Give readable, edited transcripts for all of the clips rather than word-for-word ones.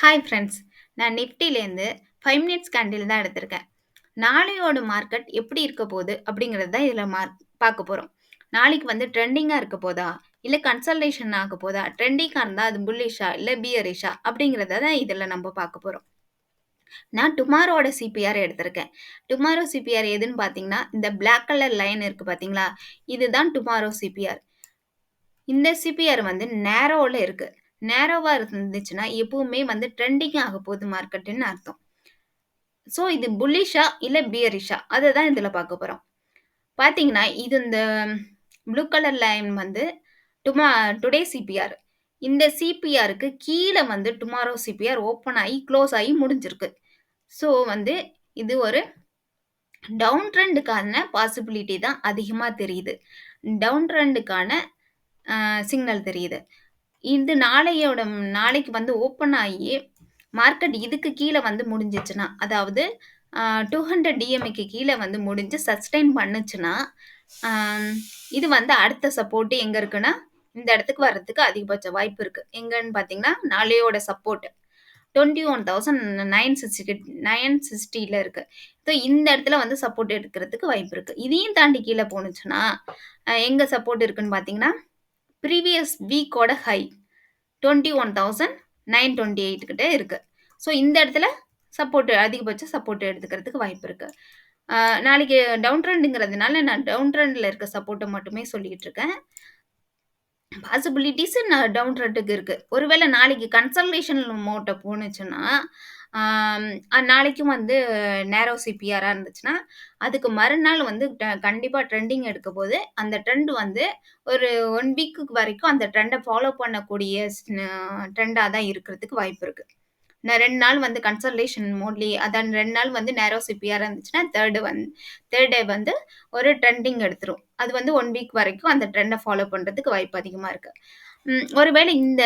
Hi friends. நான் நிஃப்டிலேருந்து 5 minutes candle தான் எடுத்திருக்கேன். நாளையோட மார்க்கெட் எப்படி இருக்க போகுது அப்படிங்கிறது தான் இதில பார்க்க போறோம். நாளைக்கு வந்து ட்ரெண்டிங்கா இருக்க போதா? இல்ல கன்சல்டேஷன் ஆக போதா? ட்ரெண்டிங்கா இருந்தா அது புல்லிஷா? இல்ல பியரிஷா? அப்படிங்கிறத தான் இதில நம்ம பார்க்க போறோம். நான் டுமாரோட சிபிஆர் எடுத்திருக்கேன். டுமாரோ சிபிஆர் எதுன்னு பார்த்தீங்கன்னா, இந்த பிளாக் கலர் லைன் இருக்கு பார்த்தீங்களா? இதுதான் டுமாரோ சிபிஆர். இந்த சிபிஆர் வந்து நேரோல இருக்கு. நேரோவா இருந்துச்சுன்னா, எப்பவுமே வந்து ட்ரெண்டிங் ஆக போகுது மார்க்கெட்டுன்னு அர்த்தம். ஸோ இது புல்லிஷா இல்ல பியரிஷா அத தான் இதில பார்க்க போறோம். பார்த்தீங்கன்னா, இது இந்த ப்ளூ கலர் லைன் வந்து டுமா டுடே சிபிஆர். இந்த சிபிஆருக்கு கீழ வந்து டுமாரோ சிபிஆர் ஓப்பன் ஆயி, குளோஸ் ஆயி முடிஞ்சிருக்கு. ஸோ வந்து இது ஒரு டவுன் ட்ரெண்டுக்கான பாசிபிலிட்டி தான் அதிகமா தெரியுது. டவுன் ட்ரெண்டுக்கான சிக்னல் தெரியுது. இது நாளைக்கு வந்து ஓப்பன் ஆயி, மார்க்கெட் இதுக்கு கீழ வந்து முடிஞ்சுச்சுன்னா, அதாவது 200 டிஎம்ஏக்கு கீழ வந்து முடிஞ்சு சஸ்டெயின் பண்ணுச்சுன்னா, ஆம் இது வந்து அடுத்த சப்போர்ட் எங்க இருக்குன்னா, இந்த இடத்துக்கு வர்றதுக்கு அதிகபட்ச வாய்ப்பு இருக்கு. எங்கன்னு பார்த்தீங்கன்னா, நாளையோட சப்போர்ட் 21,960ல இருக்கு. ஸோ இந்த இடத்துல வந்து சப்போர்ட் எடுக்கிறதுக்கு வாய்ப்பு இருக்கு. இதையும் தாண்டி கீழ போணுச்சுன்னா, எங்க சப்போர்ட் இருக்குன்னு பார்த்தீங்கன்னா, ப்ரீவியஸ் வீக்கோட ஹை 21,928 கிட்ட இருக்கு. ஸோ இந்த இடத்துல அதிகபட்ச சப்போர்ட் எடுத்துக்கிறதுக்கு வாய்ப்பு இருக்கு. நாளைக்கு டவுன் ட்ரெண்டுங்கிறதுனால நான் டவுன் ட்ரெண்ட்ல இருக்க சப்போர்ட்ட மட்டுமே சொல்லிக்கிட்டு இருக்கேன். பாசிபிலிட்டீஸ் டவுன் ட்ரெண்டுக்கு இருக்கு. ஒருவேளை நாளைக்கு கன்சல்டேஷன் மோட்ட போணுச்சுன்னா, நாளைக்கும் வந்து நேரோ சிபிஆரா இருந்துச்சுன்னா, அதுக்கு மறுநாள் வந்து கண்டிப்பா ட்ரெண்டிங் எடுக்க போது, அந்த ட்ரெண்ட் வந்து ஒரு 1 வீக்குக்கு வரைக்கும் அந்த ட்ரெண்ட ஃபாலோ பண்ணக்கூடிய ட்ரெண்டா தான் இருக்கிறதுக்கு வாய்ப்பு இருக்கு. 2 நாள் வந்து கன்சல்டேஷன் மோட்லயே அதான் 2 நாள் வந்து நேரோ சிபிஆரா இருந்துச்சுன்னா, 3 டே வந்து ஒரு ட்ரெண்டிங் எடுத்துரும். அது வந்து 1 வீக் வரைக்கும் அந்த ட்ரெண்ட ஃபாலோ பண்றதுக்கு வாய்ப்பு அதிகமா இருக்கு. ஒருவேளை இந்த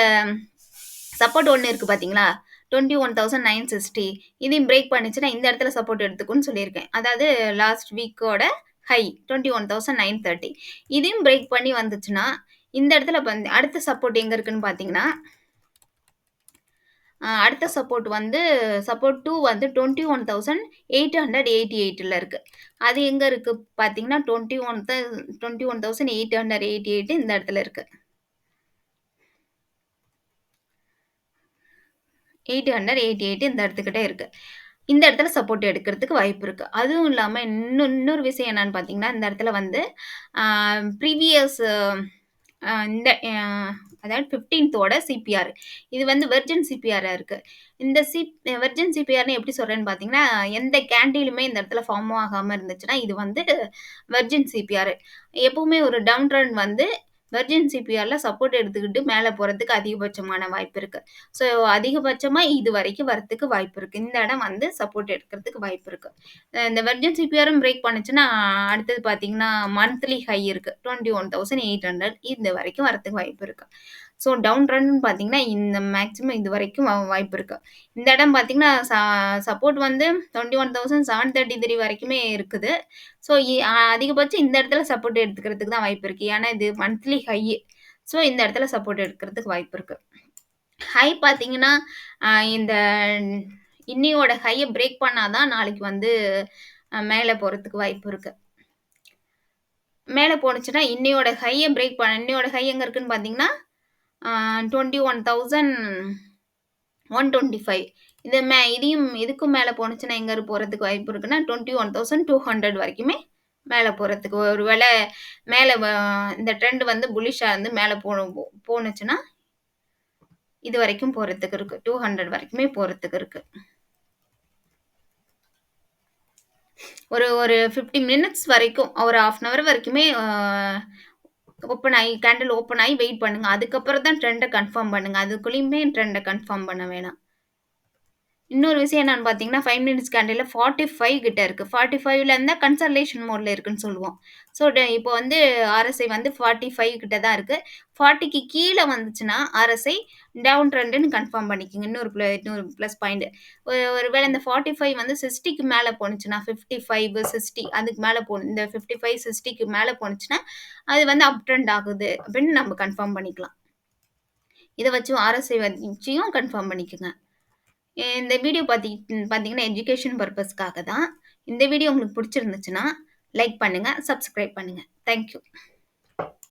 சப்போர்ட் ஒண்ணு இருக்கு பார்த்தீங்களா? 21,960 இதையும் பிரேக் பண்ணுச்சுன்னா, இந்த இடத்துல சப்போர்ட் எடுத்துக்கும்னு சொல்லியிருக்கேன். அதாவது லாஸ்ட் வீக்கோட ஹை 21,930 இதையும் பிரேக் பண்ணி வந்துச்சுன்னா, இந்த இடத்துல வந்து அடுத்த சப்போர்ட் எங்க இருக்குன்னு பார்த்தீங்கன்னா, அடுத்த சப்போர்ட் 2 வந்து 21,888ல இருக்கு. அது எங்க இருக்கு பார்த்தீங்கன்னா, 21,888 இந்த இடத்துல இருக்கு. 888 இந்த இடத்துக்கிட்ட இருக்கு. இந்த இடத்துல சப்போர்ட் எடுக்கிறதுக்கு வாய்ப்பு இருக்கு. அதுவும் இல்லாம இன்னொரு விஷயம் என்னன்னு பார்த்தீங்கன்னா, இந்த இடத்துல வந்து ப்ரீவியஸ் இந்த அதாவது 15த்தோட சிபிஆர். இது வந்து வெர்ஜின் சிபிஆரா இருக்கு. இந்த வெர்ஜின் சிபிஆர்ன்னு எப்படி சொல்றேன்னு பார்த்தீங்கன்னா, எந்த கேண்டிலுமே இந்த இடத்துல ஃபார்ம் ஆகாம இருந்துச்சுன்னா, இது வந்து வெர்ஜின் சிபிஆர். எப்பவுமே ஒரு டவுன் ட்ரெண்ட் வந்து வெர்ஜின் சிபிஆர்ல சப்போர்ட் எடுத்துக்கிட்டு மேல போறதுக்கு அதிகபட்சமான வாய்ப்பு இருக்கு. ஸோ அதிகபட்சமா இது வரைக்கும் வரதுக்கு வாய்ப்பு இருக்கு. இந்த இடம் வந்து சப்போர்ட் எடுக்கிறதுக்கு வாய்ப்பு இருக்கு. இந்த வெர்ஜின் சிபிஆரும் பிரேக் பண்ணுச்சுன்னா, அடுத்தது பார்த்தீங்கன்னா, மந்த்லி ஹை இருக்கு. 21,800 இந்த வரைக்கும் வரதுக்கு வாய்ப்பு இருக்கு. ஸோ டவுன் ட்ரெண்ட்ன்னு பார்த்தீங்கன்னா, இந்த மேக்ஸிமம் இது வரைக்கும் வாய்ப்பு இருக்கு. இந்த இடம் பார்த்தீங்கன்னா, சப்போர்ட் வந்து 21,733 வரைக்குமே இருக்குது. ஸோ அதிகபட்சம் இந்த இடத்துல சப்போர்ட் எடுத்துக்கிறதுக்கு தான் வாய்ப்பு இருக்கு. ஏன்னா இது மந்த்லி ஹை. ஸோ இந்த இடத்துல சப்போர்ட் எடுக்கிறதுக்கு வாய்ப்பு இருக்கு. ஹை பார்த்தீங்கன்னா, இந்த இன்னியோட ஹைய பிரேக் பண்ணா தான் நாளைக்கு வந்து மேல போறதுக்கு வாய்ப்பு இருக்கு. மேல போணுச்சுன்னா, இன்னியோட ஹை எங்க இருக்குன்னு பார்த்தீங்கன்னா, 21,125 இதுக்கும் மேல போணுச்சுன்னா எங்க போறதுக்கு வாய்ப்பு இருக்குன்னா, 21,200 வரைக்குமே மேல போறதுக்கு ஒருவேளை மேல இந்த ட்ரெண்ட் வந்து புல்லிஷா இருந்து மேல போணுச்சுன்னா, இது வரைக்கும் போறதுக்கு இருக்கு. 200 வரைக்குமே போறதுக்கு இருக்கு. ஒரு 15 மினிட்ஸ் வரைக்கும், ஒரு 1/2 அன் ஹவர் வரைக்குமே கேண்டில் ஓப்பன் ஆயி வெயிட் பண்ணுங்க. அதுக்கப்புறம் தான் ட்ரெண்ட கன்ஃபார்ம் பண்ணுங்க. அதுக்குள்ளயுமே ட்ரெண்ட கன்ஃபார்ம் பண்ண வேணாம். இன்னொரு விஷயம் என்னன்னு பார்த்தீங்கன்னா, 5 மினிட்ஸ் கேண்டில்ல 45 கிட்ட இருக்கு. 45ல இருந்தா கன்சல்டேஷன் மோட்ல இருக்குன்னு சொல்லுவோம். ஸோ இப்போ வந்து ஆர்எஸ்ஐ வந்து 45 கிட்ட தான் இருக்கு. 40க்கு கீழ வந்துச்சுன்னா, ஆர்எஸ்ஐ டவுன் ட்ரெண்டுன்னு கன்ஃபார்ம் பண்ணிக்கங்க. இன்னொரு ப்ளஸ் பாயிண்ட். ஒருவேளை இந்த 45 வந்து 60க்கு மேல போணுச்சுன்னா, 55, 60 அதுக்கு மேல இந்த 55, 60க்கு மேல போணுச்சுன்னா, அது வந்து அப் ட்ரெண்ட் ஆகுது அப்படின்னு நம்ம கன்ஃபார்ம் பண்ணிக்கலாம். இத வச்சும் ஆர்எஸ்ஐ வச்சும் கன்ஃபார்ம் பண்ணிக்கங்க. இந்த வீடியோ பார்த்தீங்கன்னா, எஜுகேஷன் பர்ப்பஸ்க்காக தான். இந்த வீடியோ உங்களுக்கு புடிச்சிருந்துச்சுன்னா, லைக் பண்ணுங்க, சப்ஸ்கிரைப் பண்ணுங்க. Thank you.